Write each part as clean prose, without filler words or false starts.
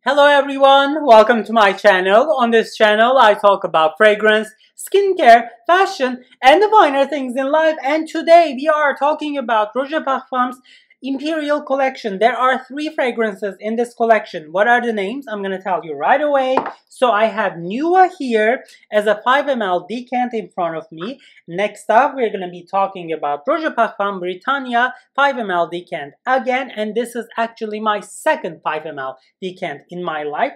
Hello everyone, welcome to my channel. On this channel I talk about fragrance, skincare, fashion and the finer things in life, and today we are talking about Roja Parfums Imperial collection. There are 3 fragrances in this collection. What are the names? I'm going to tell you right away. So I have NUWA here as a 5 ml decant in front of me. Next up we're going to be talking about Roja Parfums Britannia 5 ml decant again, and this is actually my second 5 ml decant in my life.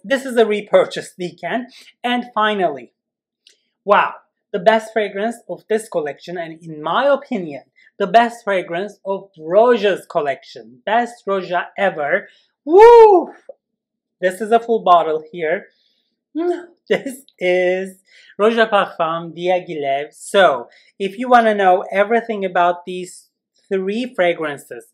This is a repurchased decant. And finally, wow, the best fragrance of this collection, and in my opinion, the best fragrance of Roja's collection. Best Roja ever. Woo! This is a full bottle here. This is Roja Parfums Diaghilev. So, if you want to know everything about these 3 fragrances,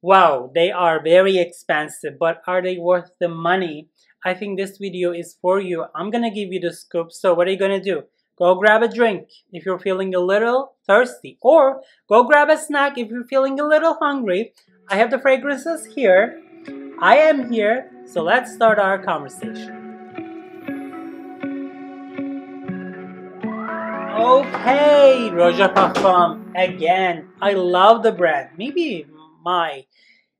wow, they are very expensive, but are they worth the money? I think this video is for you. I'm gonna give you the scoop. So what are you gonna do? Go grab a drink if you're feeling a little thirsty, or go grab a snack if you're feeling a little hungry. I have the fragrances here. I am here, so let's start our conversation. Okay, Roja Parfums again. I love the brand. Maybe my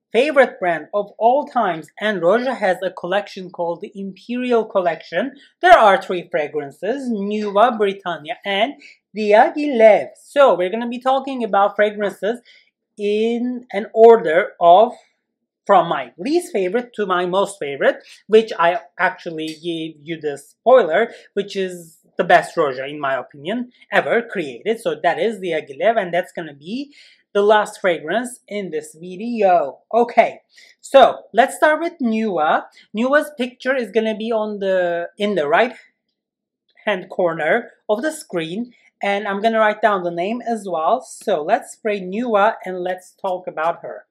favorite brand of all times, and Roja has a collection called the Imperial collection. There are 3 fragrances: NUWA, Britannia and Diaghilev. So we're going to be talking about fragrances in an order of from my least favorite to my most favorite, which I actually gave you the spoiler, which is the best Roja in my opinion ever created. So that is the Diaghilev, and that's going to be the last fragrance in this video. Okay, so let's start with NUWA. NUWA's picture is going to be in the right hand corner of the screen, and I'm going to write down the name as well. So let's spray NUWA and let's talk about her.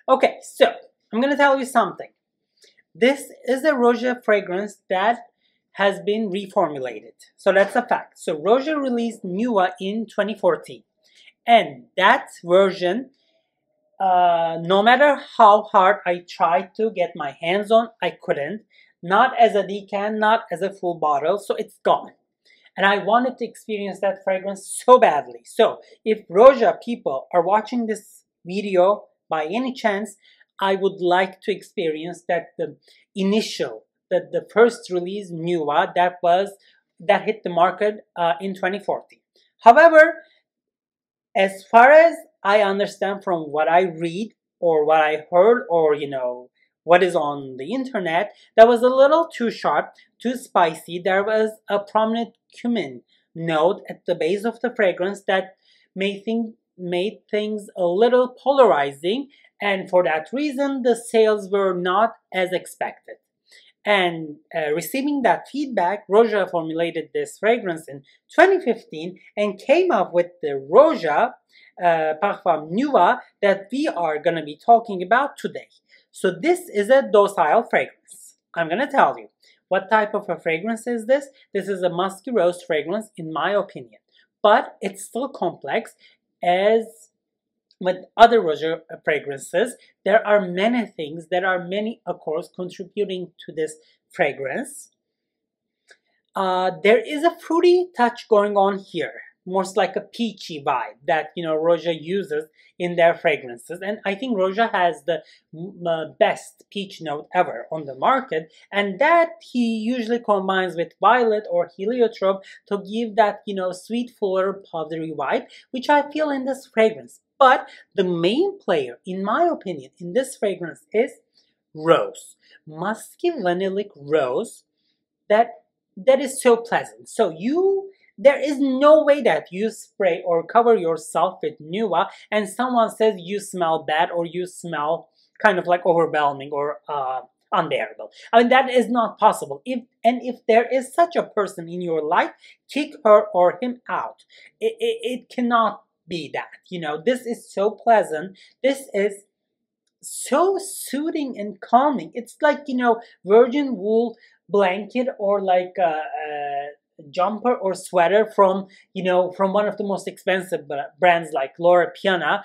Okay, so I'm going to tell you something. This is a Roja fragrance that has been reformulated. So that's a fact. So Roja released NUWA in 2014. And that version, no matter how hard I tried to get my hands on, I couldn't. Not as a decant, not as a full bottle, so it's gone. And I wanted to experience that fragrance so badly. So if Roja people are watching this video by any chance, I would like to experience that the first release NUWA that hit the market in 2014. However, as far as I understand from what I read or what I heard, or what is on the internet, that was a little too sharp, too spicy. There was a prominent cumin note at the base of the fragrance that made things a little polarizing, and for that reason the sales were not as expected. And receiving that feedback, Roja formulated this fragrance in 2015 and came up with the Roja Parfums NUWA that we are going to be talking about today. So this is a docile fragrance. I'm going to tell you what type of a fragrance is this. This is a musky rose fragrance in my opinion, but it's still complex. As with other Roja fragrances, there are many things, of course, contributing to this fragrance. There is a fruity touch going on here, most like a peachy vibe that Roja uses in their fragrances, and I think Roja has the best peach note ever on the market, and that he usually combines with violet or heliotrope to give that sweet, fuller, powdery vibe, which I feel in this fragrance. But the main player, in my opinion, in this fragrance is rose. Musky vanillic rose that is so pleasant. So there is no way that you spray or cover yourself with NUWA and someone says you smell bad or you smell kind of like overwhelming or unbearable. I mean, that is not possible. If there is such a person in your life, kick her or him out. It cannot be that. This is so pleasant. This is so soothing and calming. It's like virgin wool blanket, or like jumper or sweater from, from one of the most expensive brands like Laura Piana,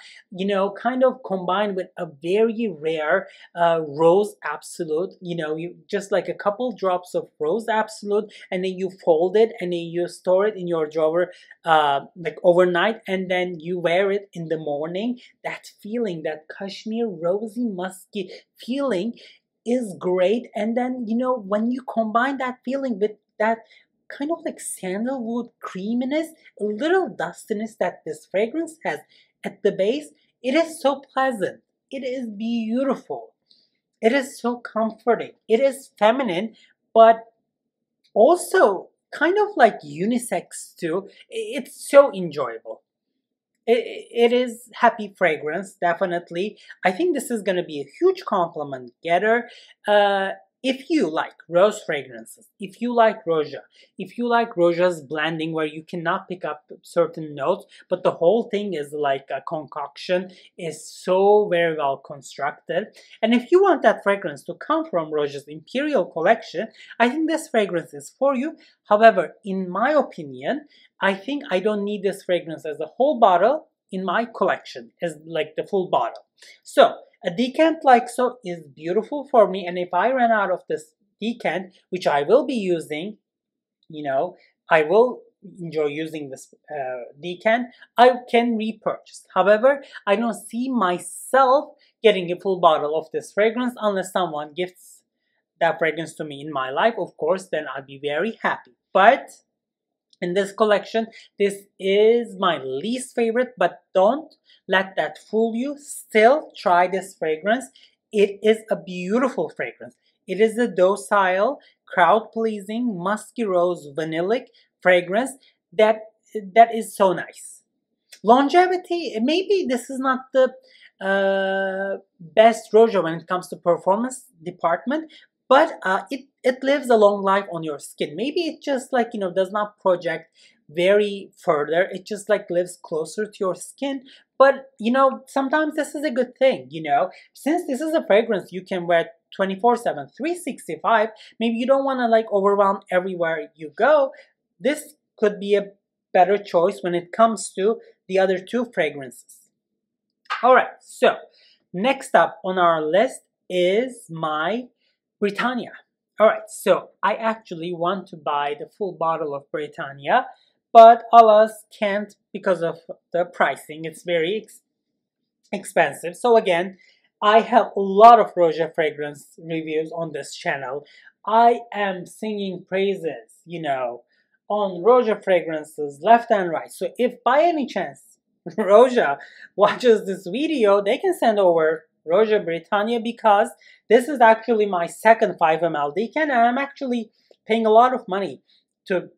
kind of combined with a very rare rose absolute. You just like a couple drops of rose absolute, and then you fold it and then you store it in your drawer like overnight, and then you wear it in the morning. That feeling, that cashmere rosy musky feeling is great. And then when you combine that feeling with that kind of like sandalwood creaminess, a little dustiness that this fragrance has at the base, it is so pleasant. It is beautiful. It is so comforting. It is feminine, but also kind of like unisex too. It's so enjoyable. It is happy fragrance, definitely. I think this is going to be a huge compliment getter. If you like rose fragrances, if you like Roja, if you like Roja's blending where you cannot pick up certain notes, but the whole thing is like a concoction, is so very well constructed. And if you want that fragrance to come from Roja's Imperial collection, I think this fragrance is for you. However, in my opinion, I think I don't need this fragrance as a whole bottle in my collection, as like the full bottle. So a decant like so is beautiful for me, and if I run out of this decant, which I will be using, I will enjoy using this decant, I can repurchase. However, I don't see myself getting a full bottle of this fragrance unless someone gifts that fragrance to me in my life. Of course, then I'll be very happy. But in this collection, this is my least favorite, but don't let that fool you. Still try this fragrance. It is a beautiful fragrance. It is a docile, crowd-pleasing, musky rose vanillic fragrance that is so nice. Longevity, maybe this is not the best Roja when it comes to performance department, but it lives a long life on your skin. Maybe it just like, does not project very further. It just like lives closer to your skin. But, sometimes this is a good thing, Since this is a fragrance you can wear 24/7, 365, maybe you don't want to like overwhelm everywhere you go. This could be a better choice when it comes to the other two fragrances. Alright, so next up on our list is my Britannia. Alright, so I actually want to buy the full bottle of Britannia, but alas, can't because of the pricing. It's very expensive. So again, I have a lot of Roja fragrance reviews on this channel. I am singing praises, on Roja fragrances left and right. So if by any chance Roja watches this video, they can send over Roja Britannia, because this is actually my second 5 ml decant, and I'm actually paying a lot of money to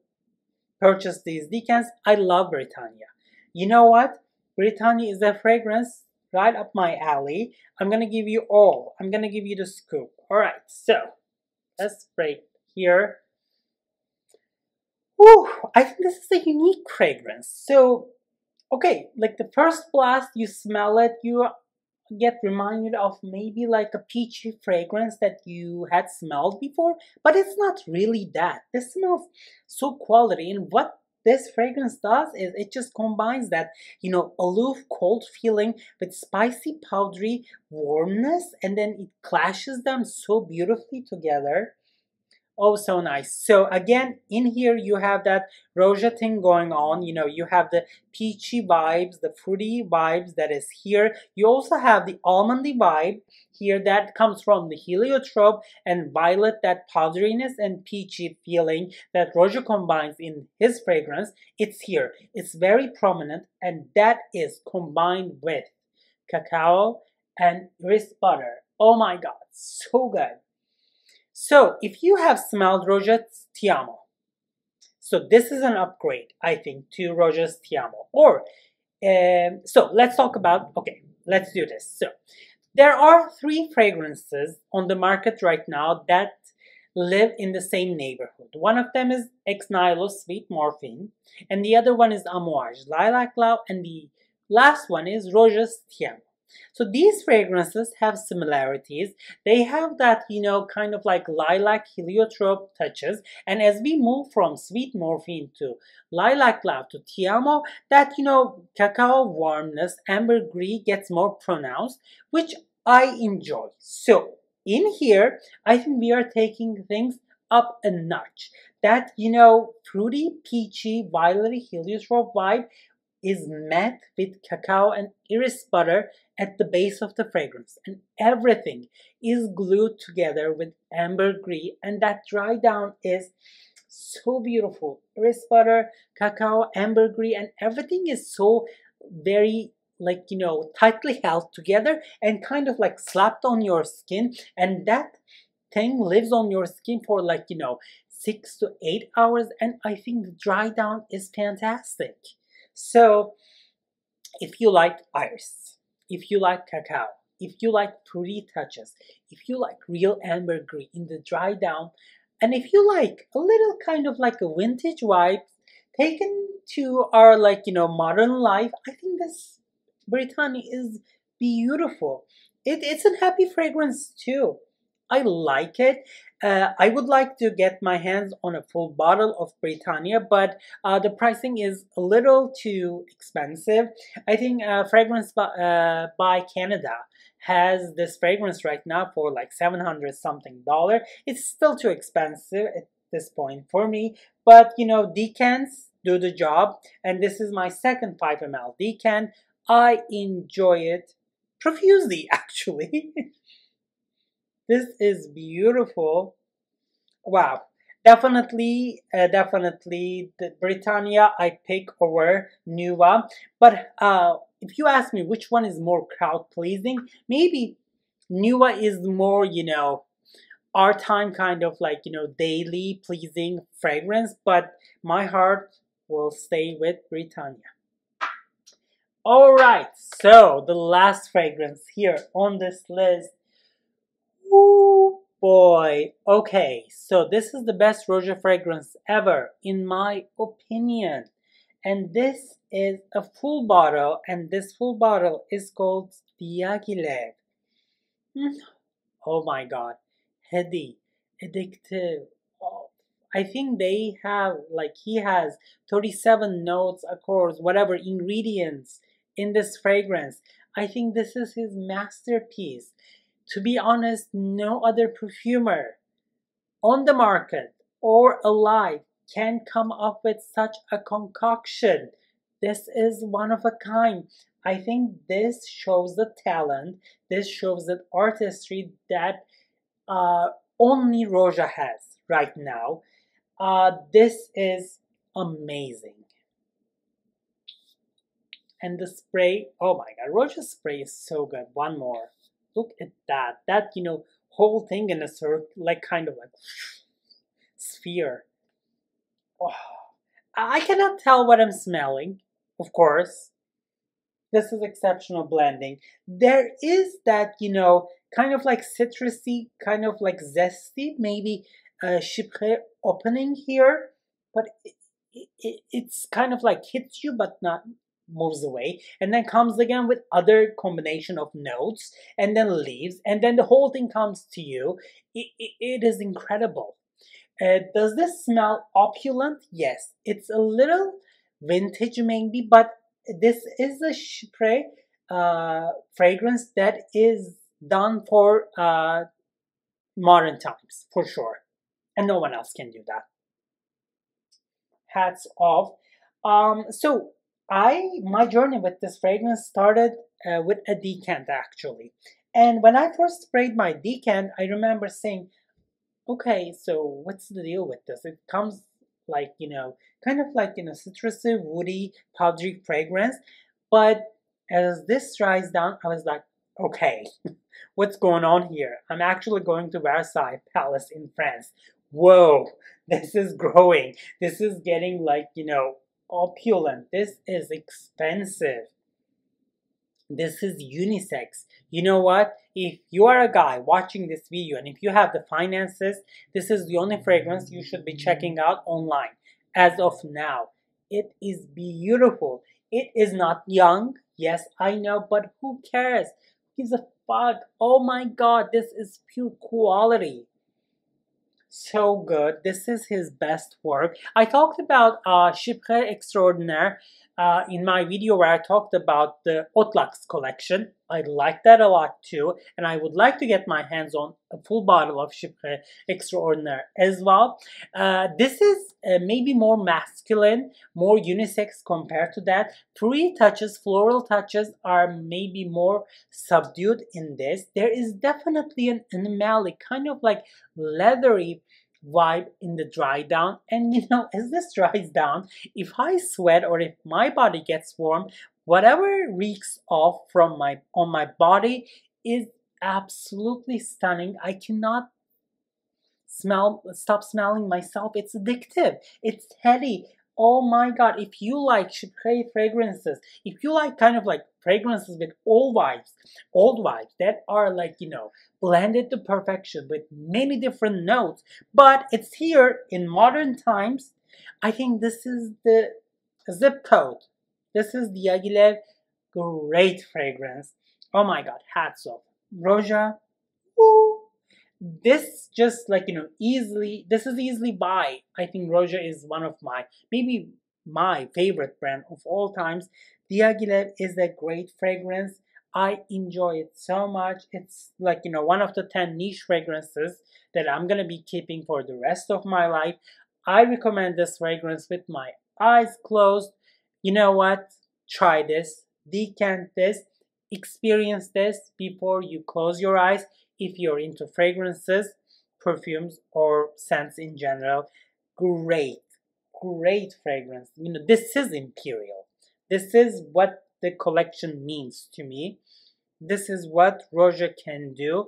purchase these decants. I love Britannia. You know what? Britannia is a fragrance right up my alley. I'm gonna give you all. I'm gonna give you the scoop. Alright, so let's spray here. Whew, I think this is a unique fragrance. So, okay, like the first blast, you smell it, you get reminded of maybe like a peachy fragrance that you had smelled before, but it's not really that. This smells so quality, and what this fragrance does is it just combines that, aloof cold feeling with spicy powdery warmness, and then it clashes them so beautifully together. Oh, so nice. So again, in here you have that Roja thing going on. You have the peachy vibes, the fruity vibes that is here. You also have the almondy vibe here that comes from the heliotrope and violet, that powderiness and peachy feeling that Roja combines in his fragrance. It's here. It's very prominent, and that is combined with cacao and iris butter. Oh my god, so good. So, if you have smelled Roja's Ti Amo, so this is an upgrade, I think, to Roja's Ti Amo. Or, so let's talk about, okay, let's do this. So, there are 3 fragrances on the market right now that live in the same neighborhood. One of them is Ex Nihilo Sweet Morphine, and the other one is Amouage Lilac Love, and the last one is Roja's Ti Amo. So these fragrances have similarities. They have that, kind of like lilac heliotrope touches. And as we move from sweet morphine to lilac love to tiamo, that, cacao warmness, ambergris gets more pronounced, which I enjoy. So in here, I think we are taking things up a notch. That, fruity, peachy, violet heliotrope vibe is met with cacao and iris butter at the base of the fragrance, and everything is glued together with ambergris, and that dry down is so beautiful. Iris butter, cacao, ambergris, and everything is so very like tightly held together and kind of like slapped on your skin, and that thing lives on your skin for 6 to 8 hours, and I think the dry down is fantastic. So if you like iris, if you like cacao, if you like fruity touches, if you like real ambergris in the dry down, and if you like a little kind of like a vintage vibe taken to our modern life, I think this Britannia is beautiful. It's a happy fragrance too. I like it. I would like to get my hands on a full bottle of Britannia, but the pricing is a little too expensive. I think Fragrance by Canada has this fragrance right now for like 700 something dollar. It's still too expensive at this point for me, but decants do the job, and this is my second 5 ml decant. I enjoy it profusely actually. This is beautiful. Wow. Definitely the Britannia I pick over Nüwa. But if you ask me which one is more crowd pleasing, maybe Nüwa is more, our time kind of daily pleasing fragrance, but my heart will stay with Britannia. Alright, so the last fragrance here on this list. Ooh boy. Okay, so this is the best Roja fragrance ever, in my opinion. And this is a full bottle, and this full bottle is called Diaghilev. Oh my god. Heady, addictive. Oh, I think they have, he has 37 notes, accords, whatever ingredients in this fragrance. I think this is his masterpiece. To be honest, no other perfumer on the market or alive can come up with such a concoction. This is one of a kind. I think this shows the talent, this shows the artistry that only Roja has right now. This is amazing. And the spray, oh my god, Roja spray is so good. One more. Look at that. That, whole thing in a circle, kind of like sphere. Oh, I cannot tell what I'm smelling, of course. This is exceptional blending. There is that, kind of like citrusy, kind of like zesty, maybe chypre opening here, but it's kind of like hits you but not moves away, and then comes again with other combination of notes, and then leaves, and then the whole thing comes to you. It is incredible. Does this smell opulent? Yes. It's a little vintage maybe, but this is a spray fragrance that is done for modern times, for sure. And no one else can do that. Hats off. So my journey with this fragrance started with a decant actually. And when I first sprayed my decant, I remember saying, okay, so what's the deal with this? It comes kind of like citrusy, woody, powdery fragrance. But as this dries down, I was like, okay, what's going on here? I'm actually going to Versailles Palace in France. Whoa, this is growing. This is getting opulent. This is expensive. This is unisex. You know what? If you are a guy watching this video and if you have the finances, this is the only fragrance you should be checking out online as of now. It is beautiful. It is not young Yes, I know, but who cares? Who gives a fuck? Oh my god, this is pure quality. So good. This is his best work. I talked about Chypre Extraordinaire in my video where I talked about the Otlaks collection. I like that a lot too, and I would like to get my hands on a full bottle of Chypre Extraordinaire as well. This is maybe more masculine, more unisex compared to that. Fruity touches, floral touches are maybe more subdued in this. There is definitely an animalic, kind of like leathery vibe in the dry down, and you know, as this dries down, if I sweat or if my body gets warm, whatever reeks off from my on my body is absolutely stunning. I cannot stop smelling myself. It's addictive, it's heady. Oh my god, if you like Chypre fragrances, if you like kind of like fragrances with old vibes that are like, you know, blended to perfection with many different notes, but it's here in modern times, I think this is the zip code. This is the Diaghilev, great fragrance. Oh my god, hats off. Roja, woo. This just like, you know, easily, this is easily buy. I think Roja is one of my, maybe my favorite brand of all times. Diaghilev is a great fragrance. I enjoy it so much. It's like, you know, one of the 10 niche fragrances that I'm gonna be keeping for the rest of my life. I recommend this fragrance with my eyes closed. You know what? Try this, decant this, experience this before you close your eyes. If you're into fragrances, perfumes, or scents in general, great, great fragrance. You know, this is Imperial. This is what the collection means to me. This is what Roja can do.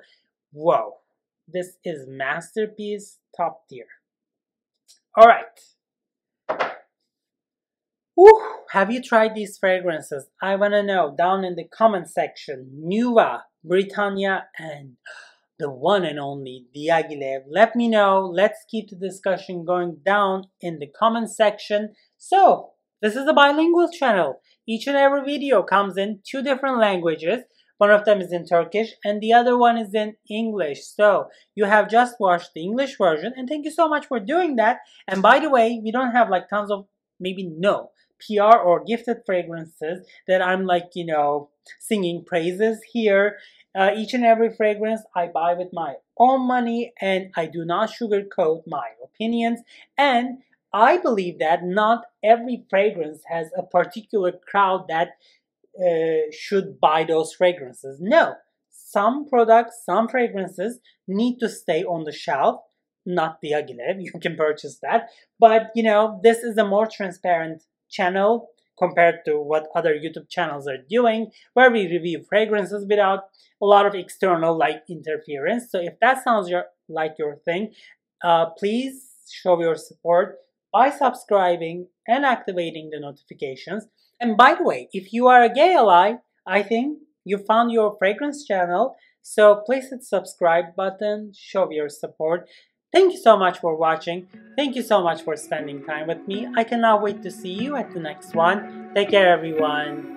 Whoa, this is masterpiece, top tier. All right. Whew, have you tried these fragrances? I want to know down in the comment section. Nüwa, Britannia, and the one and only Diaghilev. Let me know. Let's keep the discussion going down in the comment section. So, this is a bilingual channel. Each and every video comes in 2 different languages. One of them is in Turkish and the other one is in English. So, you have just watched the English version, and thank you so much for doing that. And by the way, we don't have like tons of, maybe no, PR or gifted fragrances that I'm like, you know, singing praises here. Each and every fragrance I buy with my own money, and I do not sugarcoat my opinions. And I believe that not every fragrance has a particular crowd that should buy those fragrances. No, some products, some fragrances need to stay on the shelf. Not the Diaghilev, you can purchase that. But you know, this is a more transparent channel compared to what other YouTube channels are doing, where we review fragrances without a lot of external like interference. So if that sounds like your thing, please show your support by subscribing and activating the notifications. And by the way, if you are a gay ally, I think you found your fragrance channel, so please hit subscribe button, show your support. Thank you so much for watching. Thank you so much for spending time with me. I cannot wait to see you at the next one. Take care, everyone.